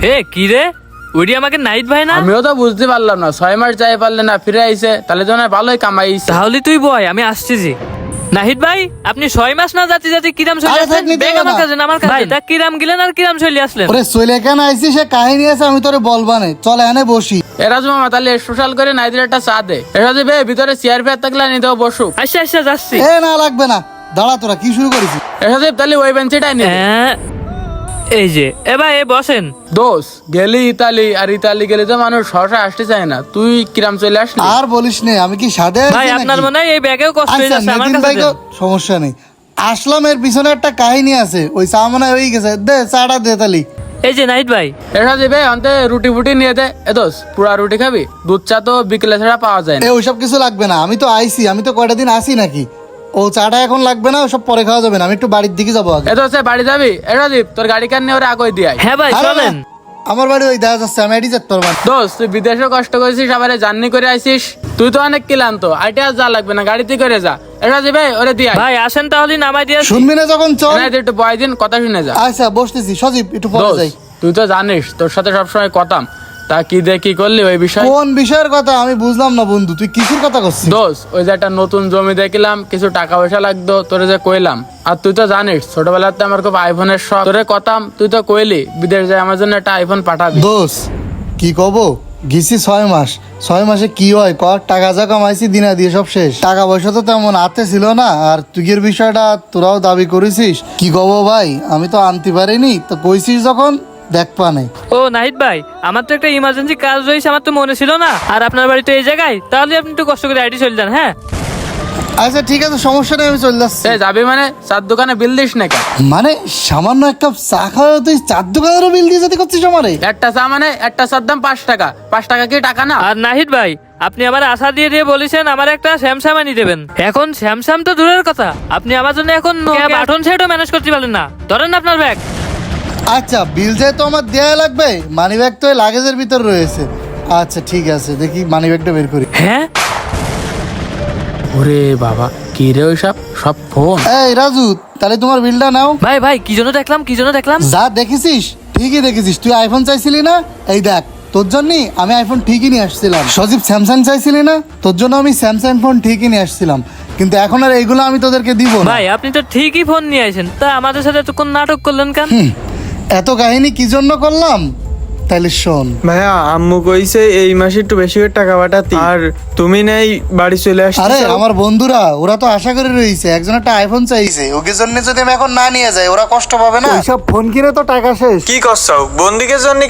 হে কি রে, ওইটি আমাকে নাহিদ ভাই না? আমিও তো বুঝতে পারলাম না, 6 মাস যাই পারলে না ফিরে আইছে, তাহলে তো না ভালোই কামাইছে। তাহলে তুই বয়, আমি আসতেছি। নাহিদ ভাই, আপনি 6 মাস না যাতে যাতে কিরাম চলে আরে আসলেন? থাক, নিতে ব্যাগ হবে আমার না। কাছে না, আমার কাছে। ভাই তা কিরাম গেলেন আর কিরাম চলে আসলেন? ওরে চলে কেন আইছি সে কাহিনী আছে, আমি তোরে বলবা না, চল এনে বসি। এরাজু মামা তাহলে স্পেশাল করে নাইদের একটা চা দে। এরাজু বে ভিতরে চেয়ার ফেয়ার থাকলে নিতে বসুক। আচ্ছা আচ্ছা যাচ্ছি। এ না লাগবে না, দাঁড়া, তোরা কি শুরু করেছিস? এরাজু তাহলে ওই বেঞ্চিটাই নে। হ্যাঁ, এই যে এ ভাই এ বসেন। দোষ গেলি ইতালি, আর ইতালি গেলে তো মানুষ সহসা আসতে চায় না, তুই কিরাম চলে আসলি? আর বলিস নে, আমি কি সাদে ভাই আপনার মনে হয় এই ব্যাগেও কষ্ট হয়ে আচ্ছা যাচ্ছে, আমার নিতিন কাছে ভাই দেন। সমস্যা নেই, আসলাম এর পিছনে একটা কাহিনী আছে, ওই চা মনে হয় হয়ে গেছে, দে চাটা দে তালি। এই যে নাহিদ ভাই, এরাজু বে অন্তে রুটি ফুটি নিয়ে দে। এ দোষ পুরা রুটি খাবি? দুধ চা তো বিকেলে ছাড়া পাওয়া যায় না। এ ওইসব কিছু লাগবে না, আমি তো আইছি, আমি তো কয়টা দিন আসি নাকি। ও চাটা এখন লাগবে না, ওসব পরে খাওয়া যাবে না, আমি একটু বাড়ির দিকে যাবো আগে। এ দোষ বাড়ি যাবি? এরাজু তোর গাড়ি কার নিয়ে ওরা আগে দিয়ে আয়। হ্যাঁ ভাই আরে চলেন। না, আমার বাড়ি ওই দেখা যাচ্ছে, আমি এটি যেতে পারবো না। দোষ তুই বিদেশে কষ্ট করেছিস, আবার জার্নি করে আইছিস, তুই তো অনেক ক্লান্ত, আইটে আর যা লাগবে না, গাড়িতে করে যা। এরাজু ভাই ওরে দিয়ে আয়। ভাই আসেন তাহলে নামাই দিয়ে। শুনবি না যখন চল। এনাদের একটু বয় দিন, কথা শুনে যা। আচ্ছা বসতেছি, সজীব একটু পরে দোষ যাই। তুই তো জানিস তোর সাথে সবসময় কথাম, তা কি দেখি করলি ওই বিষয়? কোন বিষয়ের কথা আমি বুঝলাম না বন্ধু, তুই কিসের কথা করছিস? দোষ ওই যে একটা নতুন জমি দেখলাম, কিছু টাকা পয়সা লাগতো, তোরে যে কইলাম। আর তুই তো জানিস ছোটবেলাতে আমার খুব আইফোনের শখ, তোরে কথাম, তুই তো কইলি বিদেশ যায় আমার জন্য একটা আইফোন পাঠাবি। দোষ কি কব, গেছি 6 মাস, 6 মাসে কি হয় ক, টাকা যা কামাইছি দিনা দিয়ে সব শেষ, টাকা পয়সা তো তেমন হাতে ছিল না। আর তুই এর বিষয়টা তোরাও দাবি করেছিস, কি কব ভাই, আমি তো আনতে পারিনি, তো কইছিস যখন দেখ পানে। ও নাহিদ ভাই, আমার তো একটা ইমার্জেন্সি কাজ রয়েছে, আমার তো মনে ছিল না। আর আপনার বাড়ি তো এই জায়গায়, তাহলে আপনি একটু কষ্ট করে আইডি চলে যান। হ্যাঁ আচ্ছা ঠিক আছে, সমস্যা নেই, আমি চলে যাচ্ছি। এ যাবি মানে চার দোকানে বিল দিস নাকি? মানে সামান্য এক কাপ চা খাওয়া তুই 4 দোকানেরও বিল দিয়ে যেতে করছিস আমারে? একটা চা মানে একটা চার দাম 5 টাকা, 5 টাকা কি টাকা না? আর নাহিদ ভাই, আপনি আমার আশা দিয়ে দিয়ে বলেছেন আমার একটা স্যামসাং আনি দেবেন। এখন স্যামসাং তো দূরের কথা, আপনি আমার জন্য এখন বাটন সেটও ম্যানেজ করতে পারলেন না। ধরেন না আপনার ব্যাগ। আচ্ছা বিল যেহেতু আমার দেয়া লাগবে, মানি ব্যাগ তো লাগেজের ভিতর রয়েছে। আচ্ছা ঠিক আছে, দেখি মানি ব্যাগটা বের করি। হ্যাঁ ওরে বাবা, কি রে ওইসব সব ফোন? এই রাজু, তাহলে তোমার বিলটা নাও। ভাই ভাই, কি জন্য দেখলাম, কি জন্য দেখলাম? যা দেখেছিস ঠিকই দেখেছিস, তুই আইফোন চাইছিলি না, এই দেখ তোর জন্যই আমি আইফোন ঠিকই নিয়ে আসছিলাম। সজীব স্যামসাং চাইছিলি না, তোর জন্য আমি স্যামসাং ফোন ঠিকই নিয়ে আসছিলাম, কিন্তু এখন আর এইগুলো আমি তোদেরকে দিব না। ভাই আপনি তো ঠিকই ফোন নিয়ে আসেন, তা আমাদের সাথে এতক্ষণ নাটক করলেন কেন? এত কাহিনী কি জন্য করলাম তাইলে শোন। ভাইয়া আম্মু কইছে এই মাসে একটু বেশি করে টাকা পাঠাতি, আর তুমি নাই বাড়ি চলে আরে আসছিস। আমার বন্ধুরা ওরা তো আশা করে রয়েছে, একজন একটা আইফোন চাইছে, ওকে জন্য যদি আমি এখন না নিয়ে যাই ওরা কষ্ট পাবে না, ওইসব ফোন কিনে তো টাকা শেষ। কি করছো বন্দিকের জন্য?